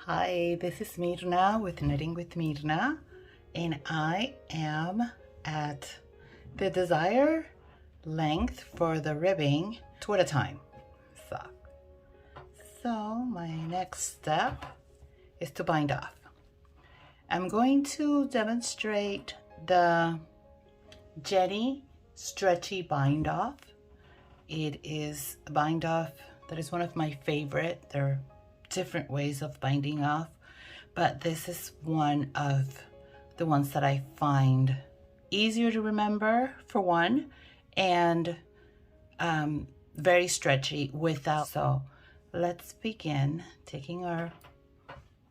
Hi, this is Mirna with Knitting with Mirna, and I am at the desired length for the ribbing, 2 at a time. So my next step is to bind off. I'm going to demonstrate the Jeny stretchy bind off. It is a bind off that is one of my favorite. There are different ways of binding off, but this is one of the ones that I find easier to remember, for one, and very stretchy without. So let's begin taking our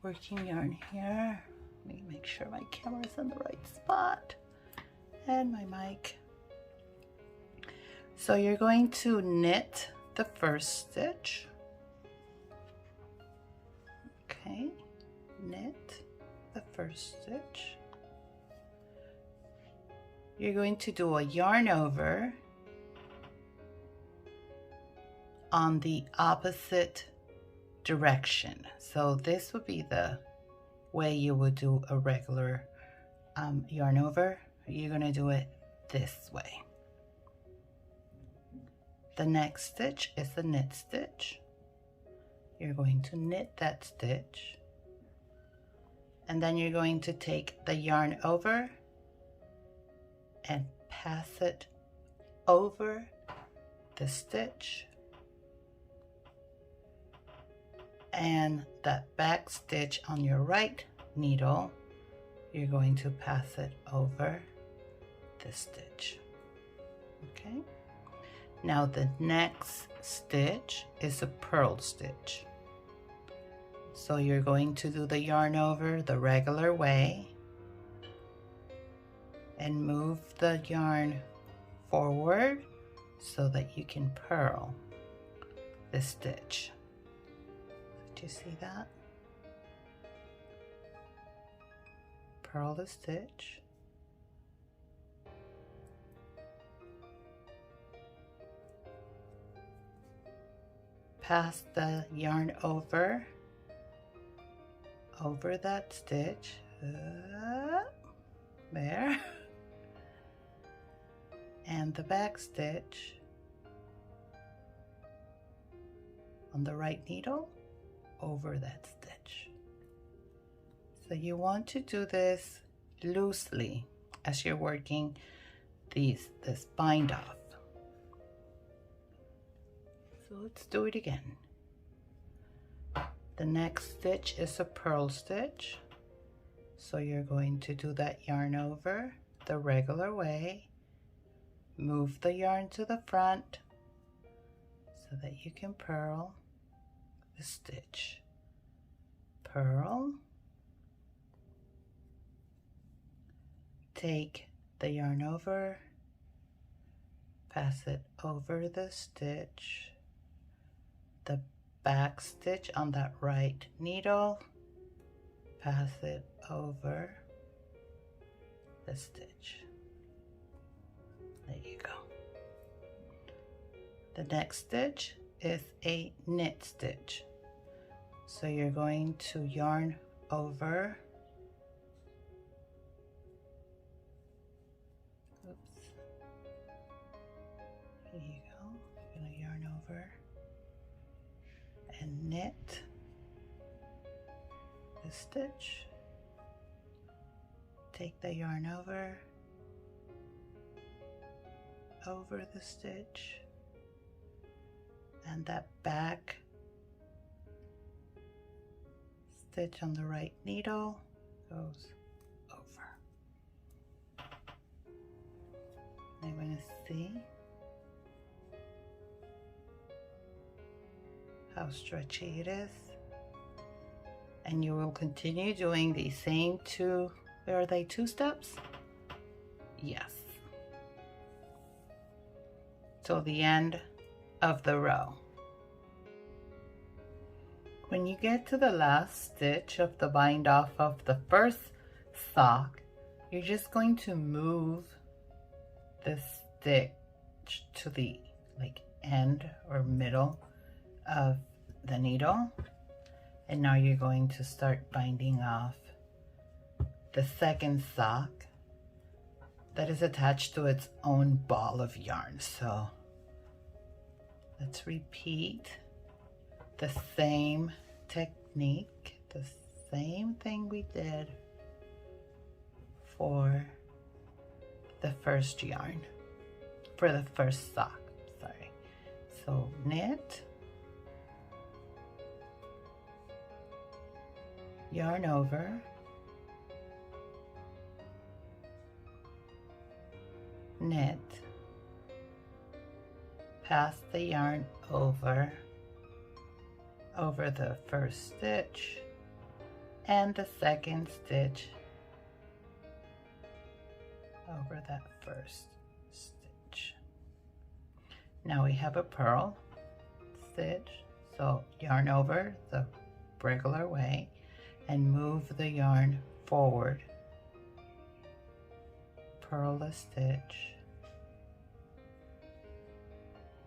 working yarn here. Let me make sure my camera's in the right spot and my mic. So you're going to knit the first stitch. Okay, knit the first stitch. You're going to do a yarn over on the opposite direction. So this would be the way you would do a regular yarn over. You're going to do it this way. The next stitch is the knit stitch. You're going to knit that stitch, and then you're going to take the yarn over and pass it over the stitch, and that back stitch on your right needle, you're going to pass it over the stitch. Okay, now the next stitch is a purl stitch. So you're going to do the yarn over the regular way and move the yarn forward so that you can purl the stitch. Did you see that? Purl the stitch. Pass the yarn over that stitch, there, and the back stitch on the right needle over that stitch. So you want to do this loosely as you're working this bind off. So let's do it again. The next stitch is a purl stitch. So you're going to do that yarn over the regular way, move the yarn to the front so that you can purl the stitch. Purl, take the yarn over, pass it over the stitch, the back stitch on that right needle, pass it over the stitch. There you go. The next stitch is a knit stitch. So you're going to yarn over, oops, here you go, you're going to yarn over and knit the stitch, take the yarn over the stitch, and that back stitch on the right needle goes over. I'm going to see how stretchy it is, and you will continue doing the same two. Are they 2 steps? Yes. Till the end of the row. When you get to the last stitch of the bind off of the first sock, you're just going to move the stitch to the end or middle of the needle, And now you're going to start binding off the second sock that is attached to its own ball of yarn. So let's repeat the same technique, the same thing we did for the first yarn, for the first sock, sorry. So knit, yarn over, knit, pass the yarn over the first stitch and the second stitch over that first stitch. Now we have a purl stitch, so yarn over the regular way and move the yarn forward, purl the stitch,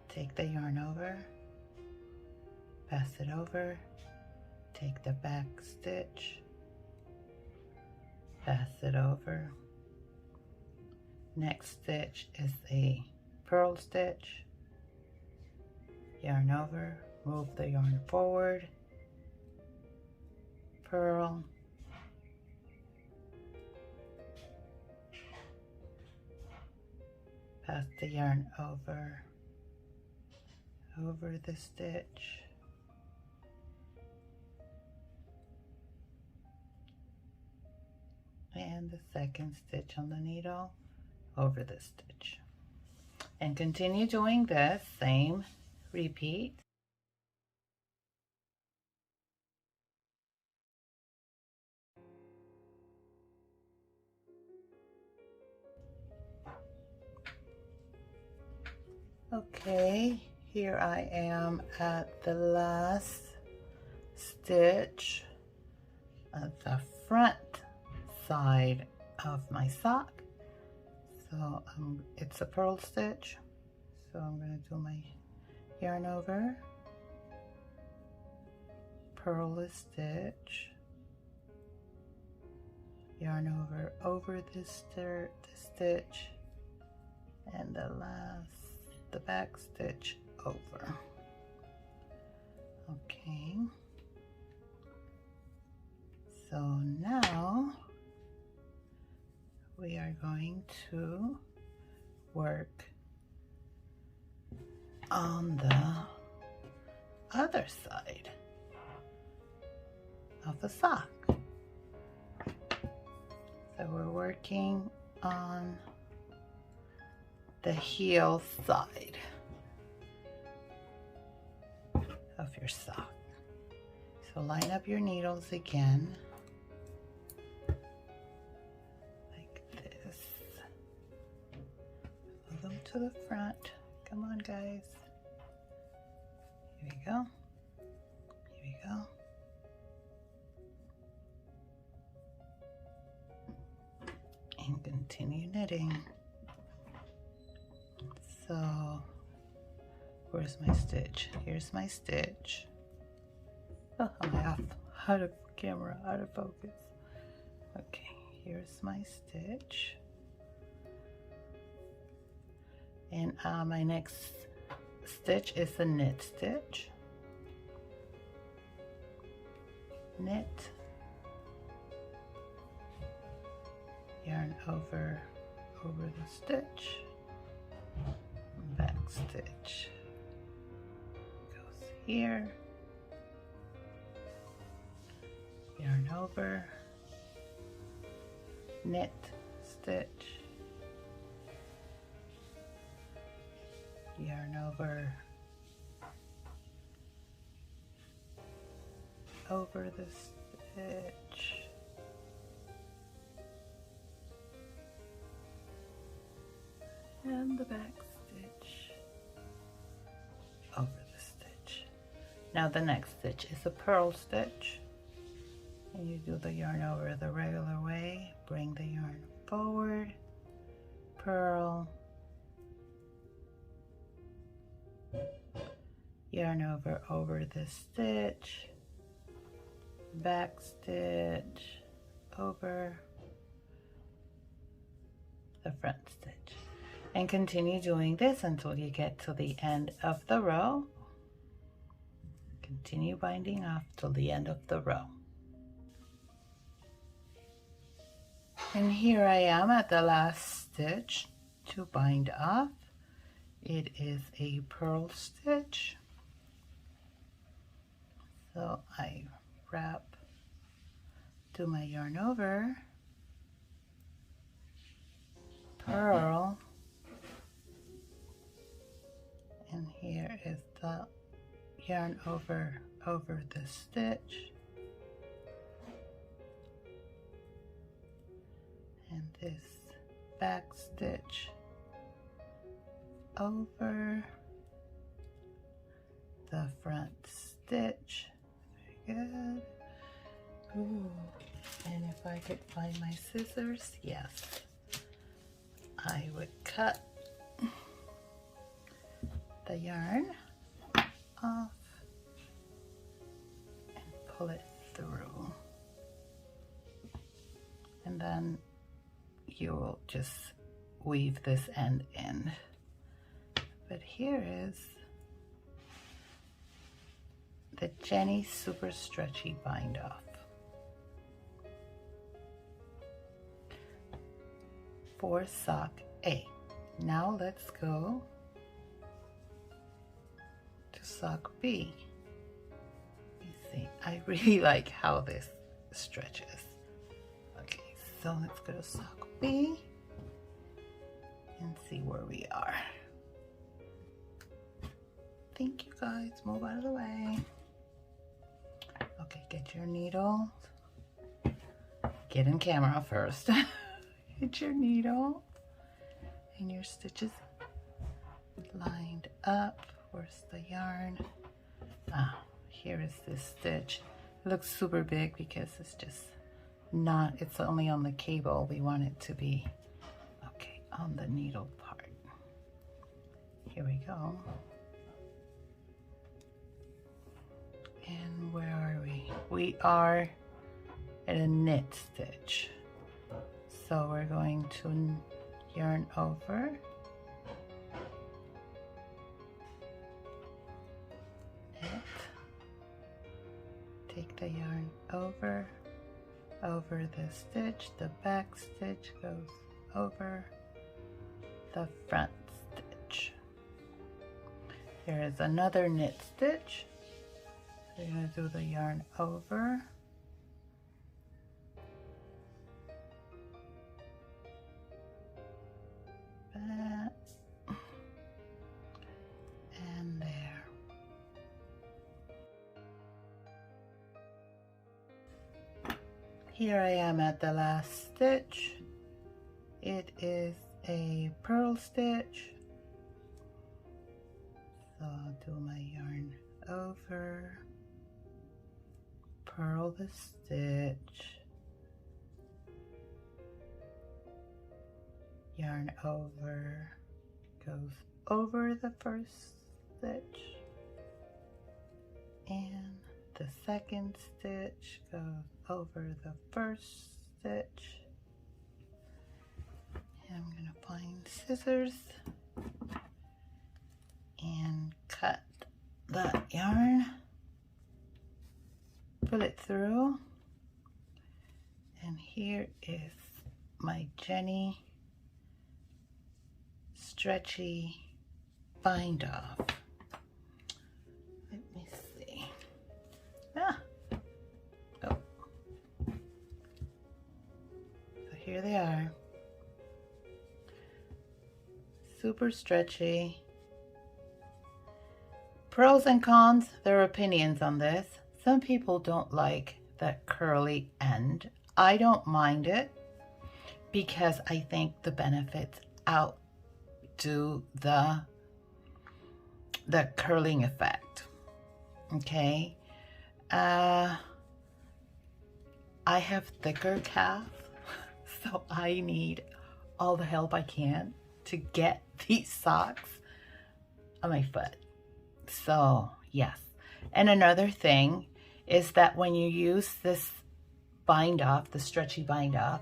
take the yarn over, pass it over, take the back stitch, pass it over. Next stitch is a purl stitch, yarn over, move the yarn forward, purl, pass the yarn over the stitch, and the second stitch on the needle over the stitch, and continue doing this same repeat. Okay, here I am at the last stitch at the front side of my sock. So it's a purl stitch, so I'm going to do my yarn over, purl a stitch, yarn over this stitch, and the back stitch over. Okay, so now we are going to work on the other side of the sock. So we're working on the heel side of your sock. So line up your needles again like this. Move them to the front. Come on, guys. Here we go. Here we go. And continue knitting. So where's my stitch? Here's my stitch. Oh, I'm out of camera, out of focus. Okay, here's my stitch. And my next stitch is a knit stitch. Knit, yarn over the stitch, back stitch goes here, yarn over, knit stitch, yarn over the stitch, and the back stitch over the stitch. Now the next stitch is a purl stitch, and you do the yarn over the regular way, bring the yarn forward, purl, yarn over the stitch, back stitch over the front stitch, and continue doing this until you get to the end of the row. Continue binding off till the end of the row. And here I am at the last stitch to bind off. It is a purl stitch. So I wrap, do my yarn over, purl, and here is the yarn over the stitch, and this back stitch over the front stitch. Very good. Ooh. And if I could find my scissors, yes, I would cut the yarn off and pull it through, and then you will just weave this end in. But here is the Jeny Super Stretchy Bind Off for sock A. Now let's go to sock B. You see, I really like how this stretches. Okay, so let's go to sock B and see where we are. Thank you guys, move out of the way. Okay, get your needle. Get in camera first. Get your needle and your stitches lined up. Where's the yarn? Ah, here is this stitch. It looks super big because it's just not, it's only on the cable. We want it to be, okay, on the needle part. Here we go. And where are we? We are at a knit stitch. So we're going to yarn over, knit, take the yarn over the stitch, the back stitch goes over the front stitch. There is another knit stitch. So you're going to do the yarn over, that, and there. Here I am at the last stitch. It is a purl stitch. So I'll do my yarn over, purl the stitch, yarn over, goes over the first stitch, and the second stitch goes over the first stitch. And I'm going to find scissors and cut the yarn, pull it through, and here is my Jeny Stretchy Bind Off. Let me see. Oh. So here they are. Super stretchy. Pros and cons, there are opinions on this. Some people don't like that curly end. I don't mind it because I think the benefits outdo the curling effect. Okay. I have thicker calf, so I need all the help I can to get these socks on my foot. So yes. And another thing is that when you use this bind off, the stretchy bind off,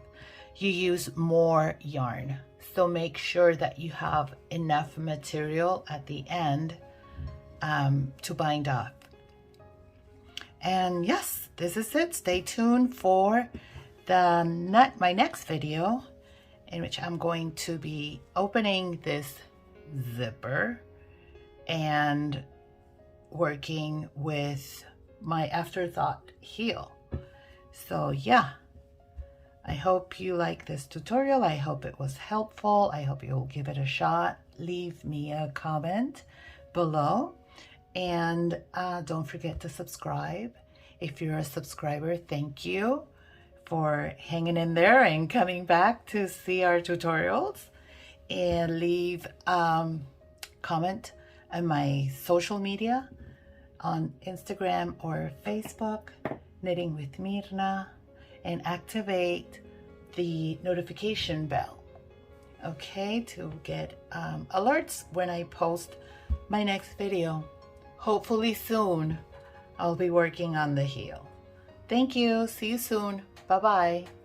you use more yarn. So make sure that you have enough material at the end to bind off. And yes, this is it. Stay tuned for my next video, in which I'm going to be opening this zipper and working with my afterthought heel. So yeah, I hope you like this tutorial. I hope it was helpful. I hope you'll give it a shot. Leave me a comment below, and don't forget to subscribe. If you're a subscriber, thank you for hanging in there and coming back to see our tutorials. And leave comment on my social media on Instagram or Facebook, Knitting with Mirna, and activate the notification bell, okay, to get alerts when I post my next video. Hopefully soon I'll be working on the heel. Thank you. See you soon. Bye-bye.